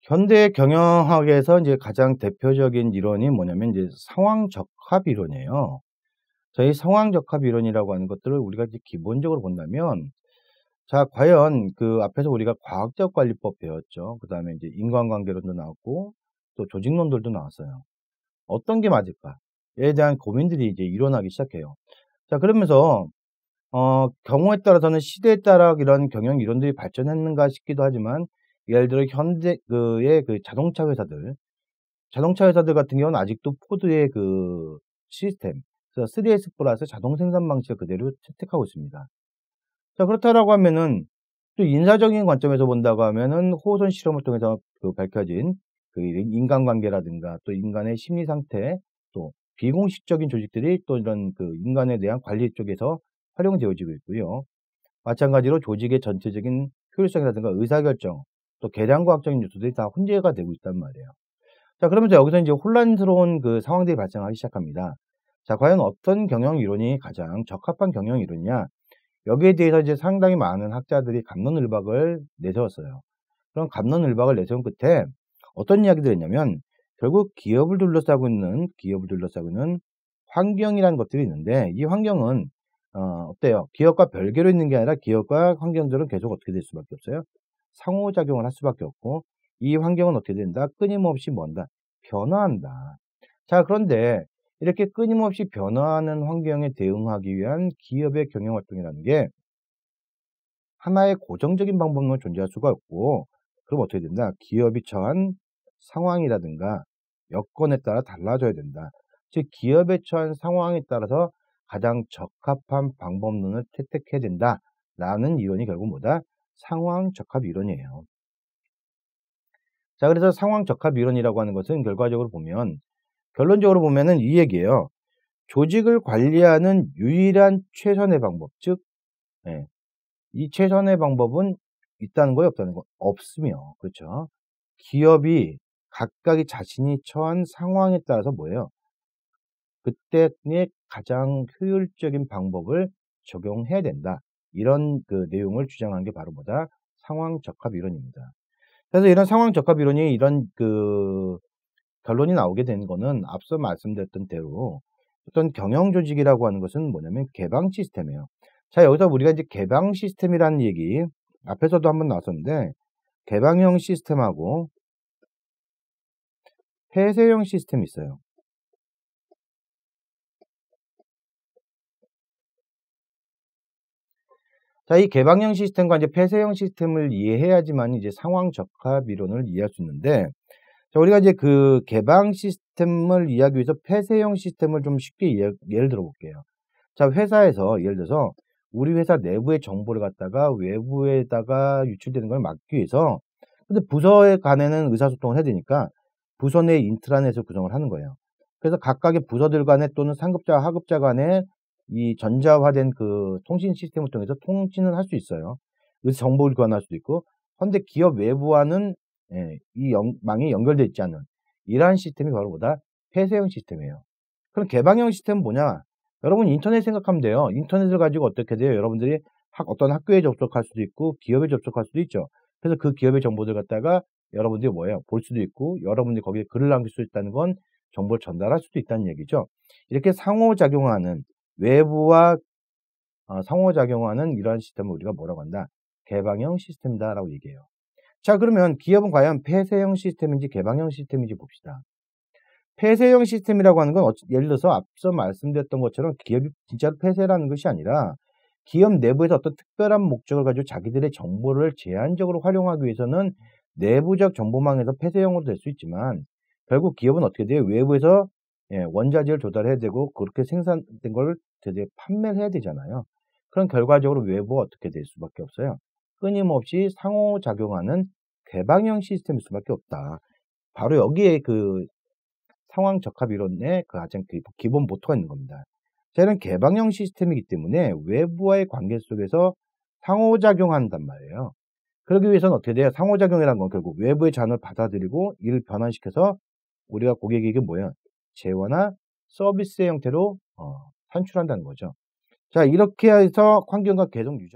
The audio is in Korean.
현대 경영학에서 이제 가장 대표적인 이론이 뭐냐면 이제 상황 적합 이론이에요. 이 상황 적합 이론이라고 하는 것들을 우리가 이제 기본적으로 본다면, 자, 과연 그 앞에서 우리가 과학적 관리법 배웠죠. 그다음에 이제 인간관계론도 나왔고 또 조직론들도 나왔어요. 어떤 게 맞을까에 대한 고민들이 이제 일어나기 시작해요. 자, 그러면서 경우에 따라서는 시대에 따라 이런 경영 이론들이 발전했는가 싶기도 하지만, 예를 들어 현대 그의 그 자동차 회사들 같은 경우는 아직도 포드의 그 시스템, 그래서 3S 플러스 자동 생산 방식을 그대로 채택하고 있습니다. 자, 그렇다라고 하면은 또 인사적인 관점에서 본다고 하면은 호소선 실험을 통해서 그 밝혀진 그 인간관계라든가 또 인간의 심리 상태, 또 비공식적인 조직들이 또 이런 그 인간에 대한 관리 쪽에서 활용되어지고 있고요. 마찬가지로 조직의 전체적인 효율성이라든가 의사결정, 또 계량과학적인 요소들이 다 혼재가 되고 있단 말이에요. 자, 그러면서 여기서 이제 혼란스러운 그 상황들이 발생하기 시작합니다. 자, 과연 어떤 경영 이론이 가장 적합한 경영 이론이냐? 여기에 대해서 이제 상당히 많은 학자들이 갑론을박을 내세웠어요. 그런 갑론을박을 내세운 끝에 어떤 이야기들을 했냐면, 결국 기업을 둘러싸고 있는 환경이라는 것들이 있는데, 이 환경은 어때요? 기업과 별개로 있는 게 아니라 기업과 환경들은 계속 어떻게 될 수밖에 없어요? 상호작용을 할 수밖에 없고, 이 환경은 어떻게 된다? 끊임없이 뭔다? 변화한다. 자, 그런데 이렇게 끊임없이 변화하는 환경에 대응하기 위한 기업의 경영활동이라는 게 하나의 고정적인 방법만 존재할 수가 없고, 그럼 어떻게 된다? 기업이 처한 상황이라든가 여건에 따라 달라져야 된다. 즉, 기업에 처한 상황에 따라서 가장 적합한 방법론을 채택해야 된다라는 이론이 결국 뭐다? 상황 적합 이론이에요. 자, 그래서 상황 적합 이론이라고 하는 것은 결론적으로 보면은 이 얘기예요. 조직을 관리하는 유일한 최선의 방법, 즉, 이 최선의 방법은 있다는 거예요, 없다는 거? 없으며, 그렇죠? 기업이 각각이 자신이 처한 상황에 따라서 뭐예요? 그때의 가장 효율적인 방법을 적용해야 된다. 이런 그 내용을 주장한 게 바로 뭐다? 상황 적합 이론입니다. 그래서 이런 상황 적합 이론이 이런 그 결론이 나오게 된 거는 앞서 말씀드렸던 대로 어떤 경영 조직이라고 하는 것은 뭐냐면 개방 시스템이에요. 자, 여기서 우리가 이제 개방 시스템이라는 얘기 앞에서도 한번 나왔었는데, 개방형 시스템하고 폐쇄형 시스템이 있어요. 자, 이 개방형 시스템과 이제 폐쇄형 시스템을 이해해야지만 이제 상황 적합 이론을 이해할 수 있는데, 자, 우리가 이제 그 개방 시스템을 이해하기 위해서 폐쇄형 시스템을 좀 쉽게 예를 들어 볼게요. 자, 회사에서 예를 들어서 우리 회사 내부의 정보를 갖다가 외부에다가 유출되는 걸 막기 위해서, 근데 부서에 간에는 의사소통을 해야 되니까 부서 내 인트라넷을 구성을 하는 거예요. 그래서 각각의 부서들 간에 또는 상급자, 하급자 간에 이 전자화된 그 통신 시스템을 통해서 통신을 할 수 있어요. 그래서 정보를 교환할 수도 있고. 그런데 기업 외부와는 이 망이 연결되어 있지 않는 이러한 시스템이 바로 뭐다? 폐쇄형 시스템이에요. 그럼 개방형 시스템은 뭐냐? 여러분 인터넷 생각하면 돼요. 인터넷을 가지고 어떻게 돼요? 여러분들이 어떤 학교에 접속할 수도 있고 기업에 접속할 수도 있죠. 그래서 그 기업의 정보들 갖다가 여러분들이 뭐예요? 볼 수도 있고, 여러분들이 거기에 글을 남길 수 있다는 건 정보를 전달할 수도 있다는 얘기죠. 이렇게 상호작용하는 외부와 상호작용하는 이러한 시스템을 우리가 뭐라고 한다? 개방형 시스템이다라고 얘기해요. 자, 그러면 기업은 과연 폐쇄형 시스템인지 개방형 시스템인지 봅시다. 폐쇄형 시스템이라고 하는 건 예를 들어서 앞서 말씀드렸던 것처럼 기업이 진짜로 폐쇄라는 것이 아니라, 기업 내부에서 어떤 특별한 목적을 가지고 자기들의 정보를 제한적으로 활용하기 위해서는 내부적 정보망에서 폐쇄형으로 될 수 있지만, 결국 기업은 어떻게 돼요? 외부에서 원자재를 조달해야 되고 그렇게 생산된 걸 드디어 판매를 해야 되잖아요. 그럼 결과적으로 외부가 어떻게 될 수밖에 없어요? 끊임없이 상호작용하는 개방형 시스템일 수밖에 없다. 바로 여기에 그 상황 적합 이론의 그 가장 기본 모토가 있는 겁니다. 저는 개방형 시스템이기 때문에 외부와의 관계 속에서 상호작용한단 말이에요. 그러기 위해서는 어떻게 돼요? 상호작용이라는 건 결국 외부의 자원을 받아들이고 이를 변환시켜서 우리가 고객에게 뭐예요? 재화나 서비스의 형태로 산출한다는 거죠. 자, 이렇게 해서 환경과 계속 유지.